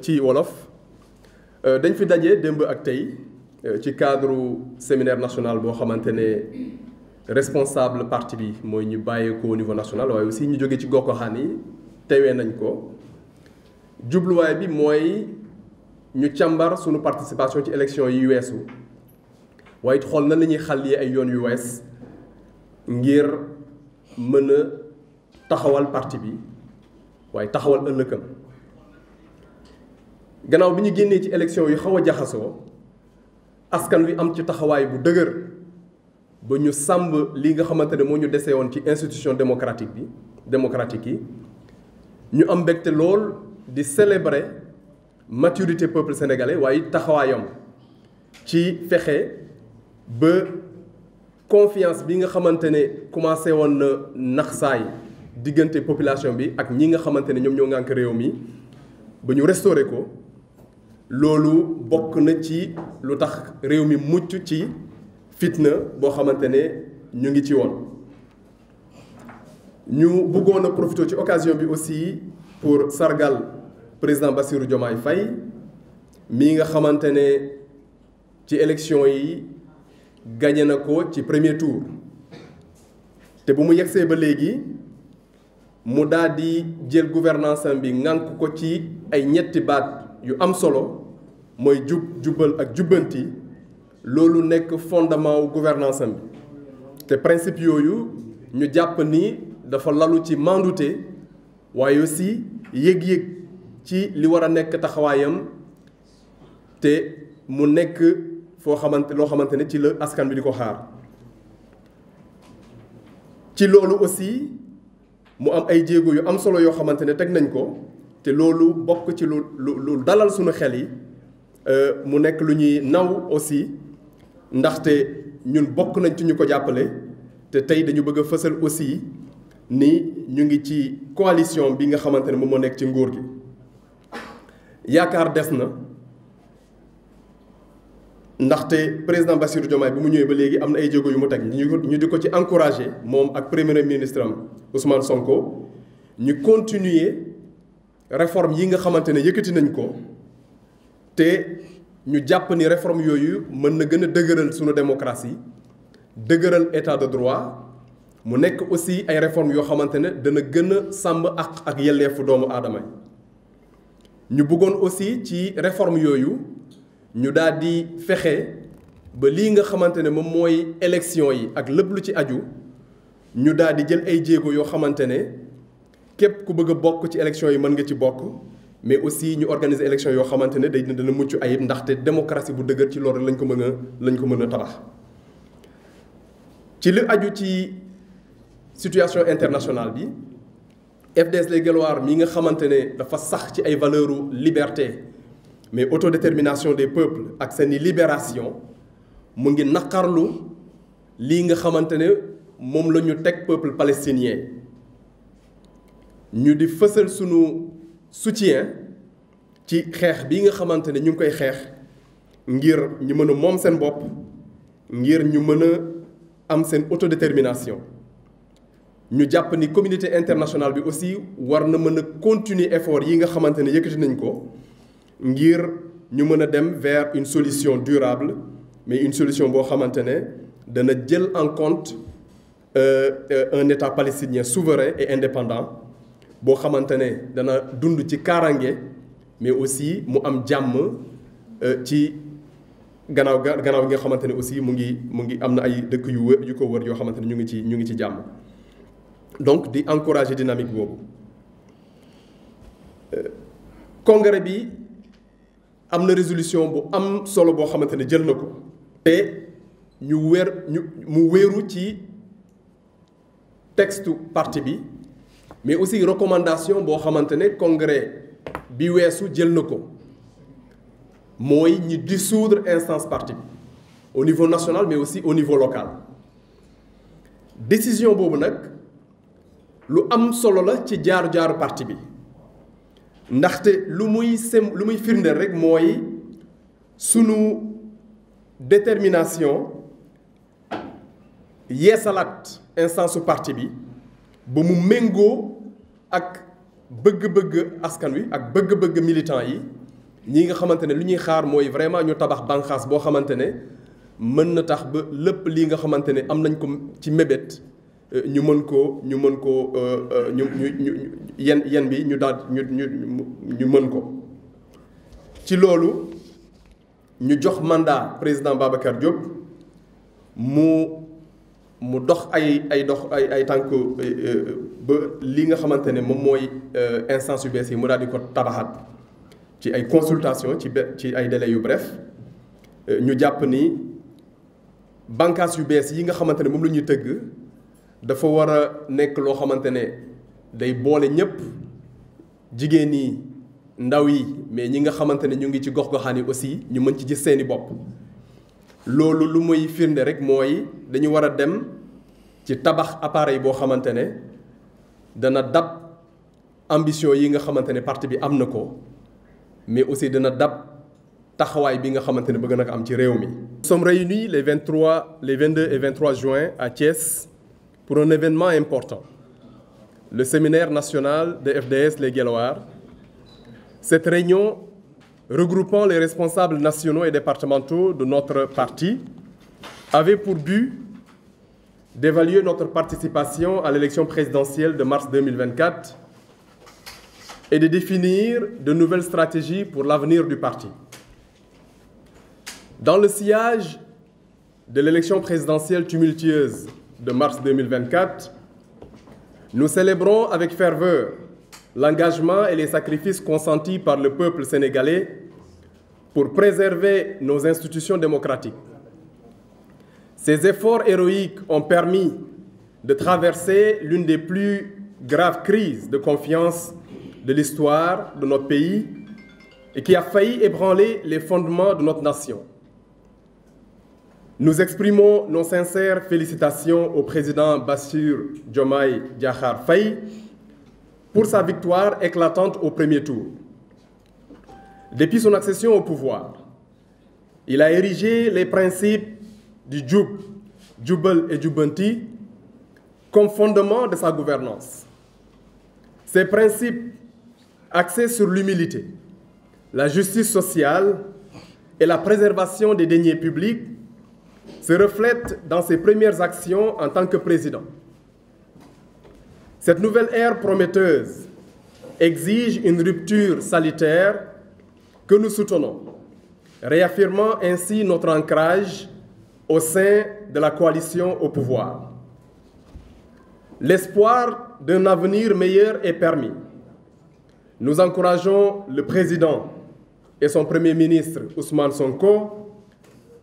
ci wolof dañ fi daje démb ak tey ci cadre séminaire national boo xamante ne responsable parti bi mooy ñu bàyyeekoo au niveau national waaye aussi ñu jóge ci gox-goxaan yi teewee nañ ko jubluwaay bi mooy ñu càmbar suñu participation ci élection yi weesu waaye it xool na la ñuy xàll yi ay yoon yu wees ngir mën a taxawal parti bi waaye taxawal ëllëgam gannaaw bi ñu génnee ci élection yu xaw a jaxasoo askan wi am ci taxawaay bu dëgër ba ñu sàmb li nga xamante ne moo ñu desee woon ci institution démocratique yi ñu am mbégte lool di célébrer maturité peuple sénégalais waaye taxawaayam ci fexe ba confiance bi nga xamante ne commencé woon na nax saay diggante population bi ak ñi nga xamante ne ñoom ñoo ngànk réew mi ba ñu restauré ko loolu bokk na ci lu tax réew mi mucc ci fitna boo xamante ne ñu ngi ci woon. ñu bëggoon a profité ci occasion bi aussi pour sargal président Bassirou Diomaye Faye mii nga xamante ne ci élection yi gagné na ko ci premier tour te bu mu yegsee ba léegi mu daal di jël gouvernance am bi ŋànk ko ci ay ñetti baat yu am solo mooy jubal ak jubbanti loolu nekk fondement wu gouvernance am bi te principe yooyu ñu jàpp ni dafa lalu ci mandute waaye aussi yëg-yëg ci li war a nekk taxawaayam te mu nekk loo xamante ne ci la askan bi di ko xaar ci loolu aussi mu am ay jéego yu am solo yoo xamante ne teg nañ ko te loolu bokk ci lu dalal suñu xel yi mu nekk lu ñuy naw aussi ndaxte ñun bokk nañ ci ñu ko jàppale te tey dañu bëgg a fësal aussi ni ñu ngi ci coalition bi nga xamante ne moom moo nekk ci nguur gi yaakaar des na ndaxte président Bassirou Diomaye bi mu ñëwee ba léegi am na ay jéego yu mu teg ñu di ko ci encouragé moom ak premier ministre am Ousmane Sonko ñu continuer réforme yi nga xamante ne yëkkati nañ ko te ñu jàpp ni réforme yooyu mën na gën a dëgëral sunu démocratie dëgëral état de droit mu nekk aussi ay réformes yoo xamante ne dana gën a sàmm ak yelleefu doomu aadama yi ñu bëggoon aussi ci réforme yooyu ñu daal di fexe ba lii nga xamante ne moom mooy élection yi ak lépp lu ci aju ñu daal di jël ay jéego yoo xamante ne képp ku bëgg a bokk ci élection yi mën nga ci bokk mais aussi ñu organiser élection yoo xamante ne dana mucc ayib ndaxte démocratie bu dëgër ci loolu lañ ko mën a tabax. ci li aju ci situation internationale bi FDS Les Guelwaar mi nga xamante ne dafa sax ci ay valeurs liberté mais autodétermination des peuples ak seeni libération mu ngi naqarlu lii nga xamante ne moom la ñu teg peuple palestinien ñu di fësal sunu soutien ci xeex bii nga xamante ne ñu ngi koy xeex ngir ñu mën a moom seen bopp ngir ñu mën a am seen autodétermination ñu jàpp ni communauté internationale bi aussi war na mën a continuer effort yi nga xamante ne yëkkati nañ ko ngir ñu mën a dem vers une solution durable mais une solution boo xamante ne dana jël en compte un état palestinien souverain et indépendant boo xamante ne dana dund ci kaaraange mais aussi mu am jàmm ci gannaaw gi nga xamante ne aussi mu ngi am na ay dëkk yu ko wër yoo xamante ne ñu ngi ci jàmm donc di encourager dynamique boobu congrès bi am na résolution bu am solo boo xamante ne jël na ko te mu wéeru ci texte parti bi mais aussi recommandation boo xamante ne congrès bi weesu jël na ko mooy ñi dissoudre instance parti bi au niveau national mais aussi au niveau local décision boobu nag lu am solo la ci jaaru parti bi ndaxte lu muy firndeel rek mooy sunu détermination yeesalaat instance su parti bi ba mu méngoo ak bëgg-bëgg askan wi ak bëgg-bëgg militant yi ñi nga xamante ne lu ñuy xaar mooy vraiment ñu tabax bànqaas boo xamante ne mën na tax ba lépp lii nga xamante ne am nañ ko ci mébét ñu mën koo yen bi ñu daal ñu mën ko. ci loolu ñu jox mandat président Babacar Diop mu dox ay tànk ba li nga xamante ne moom mooy instance yu bees yi mu daal di ko tabaxaat ci ay consultation ci ay délais yu bref ñu jàpp ni bànqaas yu bees yi nga xamante ne moom la ñuy tëgg dafa war a nekk loo xamante ne day boole ñëpp jigéen ñi ndaw yi mais ñi nga xamante ne ñu ngi ci gox-goxaan yi aussi ñu mën ci gis seeni bopp. loolu lu muy firnde rek mooy dañu war a dem ci tabax appareil boo xamante ne dana dab ambition yi nga xamante ne parti bi am na ko mais aussi dana dab taxawaay bi nga xamante ne bëgg na ko am ci réew mi. Nous sommes réunis les 22 et 23 juin à Thiès pour un événement important, le séminaire national de FDS Les Guelwaars. Cette réunion regroupant les responsables nationaux et départementaux de notre parti avait pour but d'évaluer notre participation à l'élection présidentielle de mars 2024 et de définir de nouvelles stratégies pour l'avenir du parti. Dans le sillage de l'élection présidentielle tumultueuse de mars 2024, nous célébrons avec ferveur l'engagement et les sacrifices consentis par le peuple sénégalais pour préserver nos institutions démocratiques. Ces efforts héroïques ont permis de traverser l'une des plus graves crises de confiance de l'histoire de notre pays et qui a failli ébranler les fondements de notre nation. Nous exprimons nos sincères félicitations au président Bassirou Diomaye Diakhar Faye pour sa victoire éclatante au premier tour. Depuis son accession au pouvoir, il a érigé les principes du Djoub, Djoubel et Djoubanti comme fondement de sa gouvernance. Ces principes axés sur l'humilité, la justice sociale et la préservation des deniers publics se reflètent dans ses premières actions en tant que président. Cette nouvelle ère prometteuse exige une rupture salutaire que nous soutenons, réaffirmant ainsi notre ancrage au sein de la coalition au pouvoir. L'espoir d'un avenir meilleur est permis. Nous encourageons le président et son Premier ministre Ousmane Sonko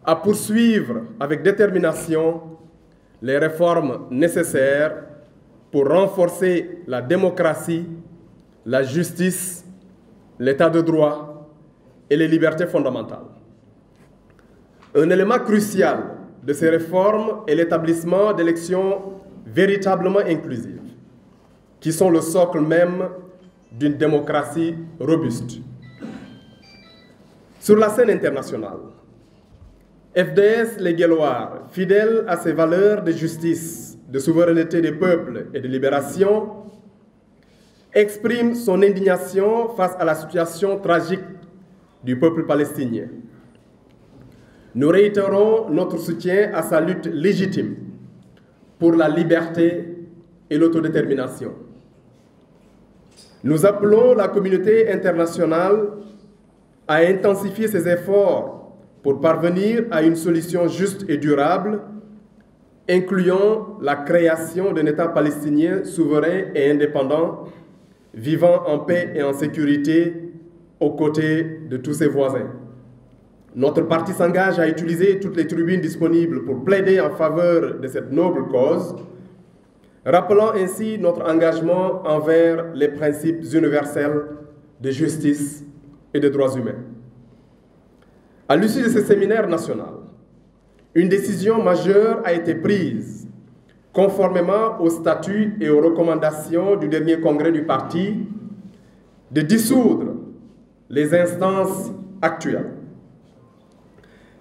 à poursuivre avec détermination les réformes nécessaires pour renforcer la démocratie, la justice, l'état de droit et les libertés fondamentales. Un élément crucial de ces réformes est l'établissement d'élections véritablement inclusives, qui sont le socle même d'une démocratie robuste. Sur la scène internationale, FDS Les Guelwaars, fidèle à ses valeurs de justice, de souveraineté des peuples et de libération, exprime son indignation face à la situation tragique du peuple palestinien. Nous réitérons notre soutien à sa lutte légitime pour la liberté et l'autodétermination. Nous appelons la communauté internationale à intensifier ses efforts pour parvenir à une solution juste et durable, incluant la création d'un État palestinien souverain et indépendant, vivant en paix et en sécurité aux côtés de tous ses voisins. Notre parti s'engage à utiliser toutes les tribunes disponibles pour plaider en faveur de cette noble cause, rappelant ainsi notre engagement envers les principes universels de justice et de droits humains. À l'issue de ce séminaire national, une décision majeure a été prise, conformément aux statuts et aux recommandations du dernier congrès du parti, de dissoudre les instances actuelles.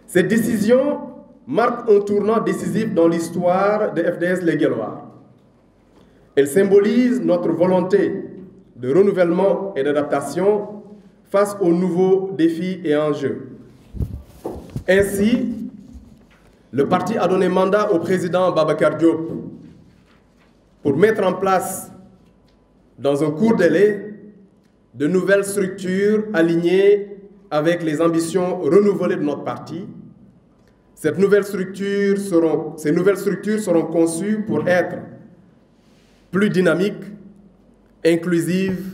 Cette décision marque un tournant décisif dans l'histoire de FDS Les Guelwaars. Elle symbolise notre volonté de renouvellement et d'adaptation face aux nouveaux défis et enjeux. Ainsi, le parti a donné mandat au président Babacar Diop pour mettre en place, dans un court délai, de nouvelles structures alignées avec les ambitions renouvelées de notre parti. Ces nouvelles structures seront conçues pour être plus dynamiques, inclusives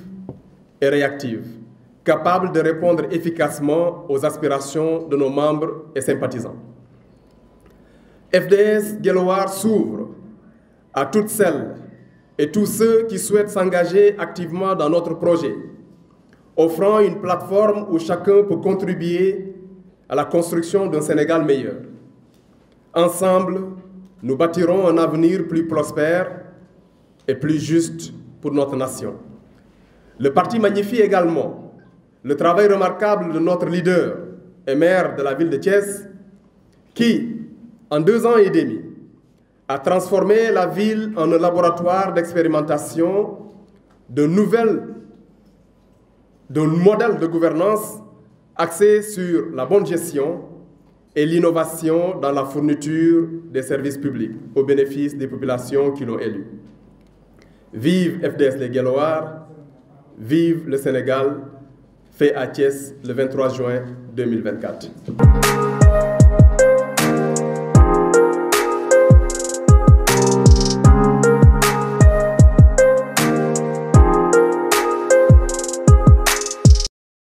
et réactives, capables de répondre efficacement aux aspirations de nos membres et sympathisants. FDS Guelwaar s'ouvre à toutes celles et tous ceux qui souhaitent s'engager activement dans notre projet, offrant une plateforme où chacun peut contribuer à la construction d'un Sénégal meilleur. Ensemble, nous bâtirons un avenir plus prospère et plus juste pour notre nation. Le parti magnifie également le travail remarquable de notre leader et maire de la ville de Thiès, qui, en 2 ans et demi, a transformé la ville en un laboratoire d'expérimentation d'un modèle de gouvernance axé sur la bonne gestion et l'innovation dans la fourniture des services publics au bénéfice des populations qui l'ont élu. Vive FDS les Guelwaar, vive le Sénégal, fait à Thiès le 23 juin 2024.